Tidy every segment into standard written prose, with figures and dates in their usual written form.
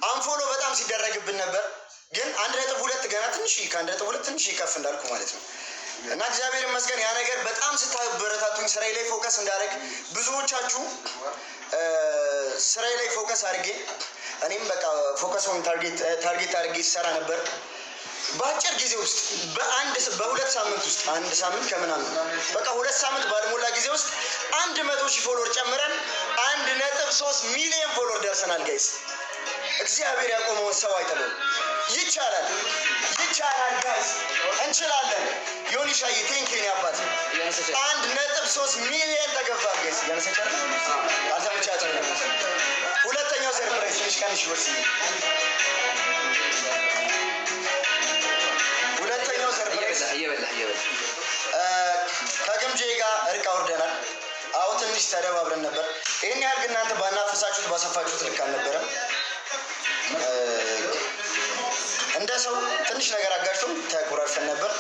አንፎሎ በጣም ሲደረግብን ነበር። ግን 1.2 ገና ትንሽ ከ1.2 ትንሽ ከፍ እንዳልኩ ማለት ነው። እና እግዚአብሔር ይመስገን ያ ነገር በጣም ስታበረታቱኝ ስራዬ ላይ ፎከስ እንዳደርግ ብዙዎቻችሁ ስራዬ ላይ ፎከስ አድርጌ እኔም በቃ ፎከሱን ታርጌት አድርጌ ሰራ ነበር። በአጭር ጊዜ ውስጥ በሁለት ሳምንት ውስጥ አንድ ሳምንት ከምናምን በቃ 2 ሳምንት ባልሞላ ጊዜ ውስጥ 100,000 ፎሎወር ጨምረን 1.3 ሚሊዮን ፎሎወር ደርሰናል ጋይስ። እግዚአብሔር ያቆመውን ሰው አይጥልም። ይቻላል ጋይስ፣ እንችላለን። ዮኒሻዬ ቴንኪው ነው አባት። 1.3 ሚሊዮን ተገባል ጋይስ። ያንሰቻለ አልተመቻቸም። ሁለተኛው ሰርፕራይዝ ትንሽ ቀንሽ ወስኝ። ሁለተኛው ሰርፕራይዝ ከግምጄ ጋር እርቅ አውርደናል። አዎ ትንሽ ተደባብረን ነበር። ይሄን ያህል ግን እናንተ ባናፈሳችሁት ባሰፋችሁት ልክ አልነበረም። እንደ ሰው ትንሽ ነገር አጋጭቶን ተቆራርፈን ነበር።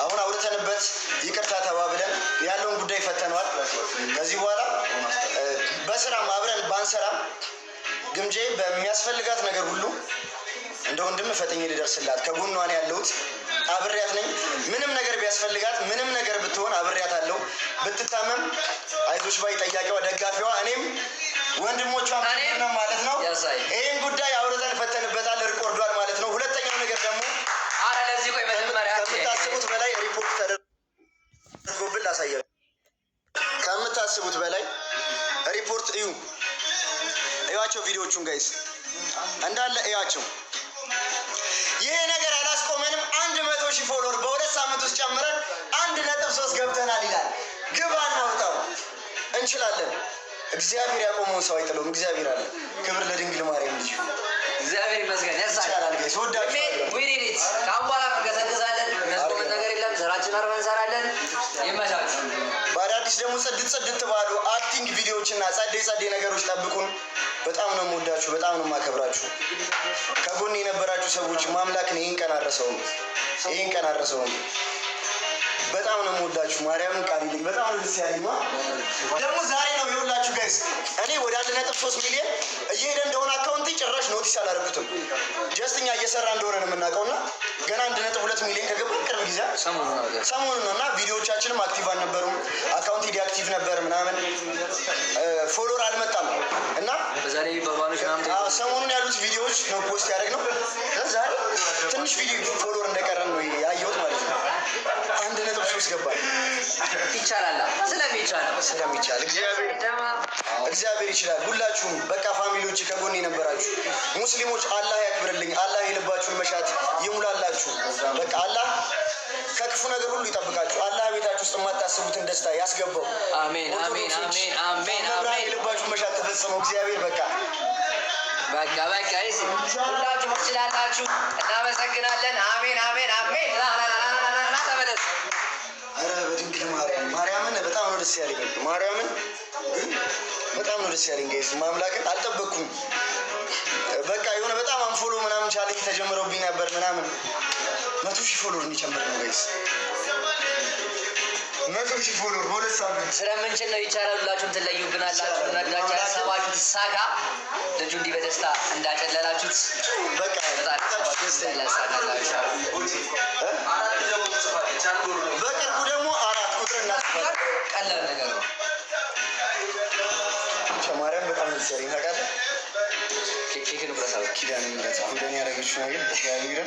አሁን አውርተንበት ይቅርታ ተባብለን ያለውን ጉዳይ ፈተነዋል። ከዚህ በኋላ በስራም አብረን ባንሰራም ግምጄ በሚያስፈልጋት ነገር ሁሉ እንደ ወንድም ፈጥኜ ልደርስላት ከጎኗ ነው ያለሁት። አብሬያት ነኝ። ምንም ነገር ቢያስፈልጋት ምንም ነገር ብትሆን አብሬያት አለው። ብትታመም አይዞሽ ባይ ጠያቂዋ ደጋፊዋ እኔም ወንድሞቿ ነው ማለት ነው። ይሄን ጉዳይ አውርተን ፈተንበታል። እርቅ ወርዷል ማለት ነው። ሁለተኛው ነገር ደግሞ ለዚህ ቆይ መጀመሪያ ከምታስቡት በላይ ሪፖርት ተደርጎብን ላሳያችሁ። ከምታስቡት በላይ ሪፖርት እዩዋቸው። ቪዲዮቹን ጋይስ እንዳለ እዩዋቸው። ይሄ ነገር አላስቆመንም። 100,000 ፎሎወር በ2 ሳምንት ውስጥ ጨምረን 1.3 ገብተናል ይላል። ግባ እናውጣው፣ እንችላለን። እግዚአብሔር ያቆመውን ሰው አይጥለውም። እግዚአብሔር አለ። ክብር ለድንግል ማርያም ልጅ እግዚአብሔር ይመስገን። ያሳላል ጋይስ ወዳችሁ ዊሪኒት ካምባላ መንገሰግዛለን። መስቆም ነገር የለም። ስራችን አርበን እንሰራለን። ይመቻችሁ። በአዳዲስ ደግሞ ጽድት ባሉ አክቲንግ ቪዲዮዎችና ጸዴ ነገሮች ጠብቁን። በጣም ነው የምወዳችሁ፣ በጣም ነው የማከብራችሁ። ከጎን የነበራችሁ ሰዎች ማምላክን ይሄን ቀን አረሰውም። በጣም ነው የምወዳችሁ። ማርያምን ቃል ይልኝ በጣም ነው ደስ ያለኝ። ደግሞ ዛሬ ነው የሁላችሁ ጋይስ እኔ ወደ 1.3 ሚሊዮን እየሄደ እንደሆነ አካውንት ጭራሽ ኖቲስ አላደረኩትም። ጀስት እኛ እየሰራ እንደሆነ ነው የምናውቀውና ገና 1.2 ሚሊዮን ከገባ ቅርብ ጊዜ ሰሞኑን ነው እና ቪዲዮዎቻችንም አክቲቭ አልነበሩም። አካውንት ዲአክቲቭ ነበር ምናምን ፎሎወር አልመጣም እና ሰሞኑን ያሉት ቪዲዮዎች ነው ፖስት ያደረግነው። ዛሬ ትንሽ ቪዲዮ ፎሎወር እንደቀረን ነው ያየሁት ማለት ነው። 1.3 ገባል። ይቻላል ስለሚቻል እግዚአብሔር ይችላል። ሁላችሁም በቃ ፋሚሊዎች ከጎን የነበራችሁ ሙስሊሞች አላህ ያክብርልኝ። አላህ የልባችሁን መሻት ይሙላላችሁ። በቃ አላህ ከክፉ ነገር ሁሉ ይጠብቃችሁ። አላህ ቤታችሁ ውስጥ የማታስቡትን ደስታ ያስገባው። አሜን አሜን አሜን አሜን አሜን። የልባችሁን መሻት ተፈጽመው እግዚአብሔር በቃ ሁላችሁ ትችላላችሁ። እናመሰግናለን። አሜን አሜን አሜን። ተመለስ። ኧረ በድንግል ማርያምን በጣም ነው ደስ ያለኝ። ማርያምን በጣም ነው ደስ ያለኝ ጋይስ። ማምላክን አልጠበቅኩም። በቃ የሆነ በጣም አንፎሎ ምናምን ቻሌንጅ ተጀምረውብኝ ነበር ምናምን 100,000 ፎሎወር እንዲጨምር ነው ጋይስ። 100,000 ፎሎወር በሁለት ሳምንት ስለምንችል ነው። ይቻላል። ሁላችሁም ትለዩብናላችሁ። ነዳችሁ ያሰባችሁት ይሳካ። ልጁ እንዲህ በደስታ እንዳጨለላችሁት በቃ በጣም ያሳካላችሁ። በቅርቡ ደግሞ 4 ቁጥር እናስባለን። ቀላል ነገር ነው። ማርያም በጣም ደስ ያለኝ ታውቃለህ። ኬክን ብረሳው ኪዳነ ምሕረት ወደኔ ያደረገችው ነገር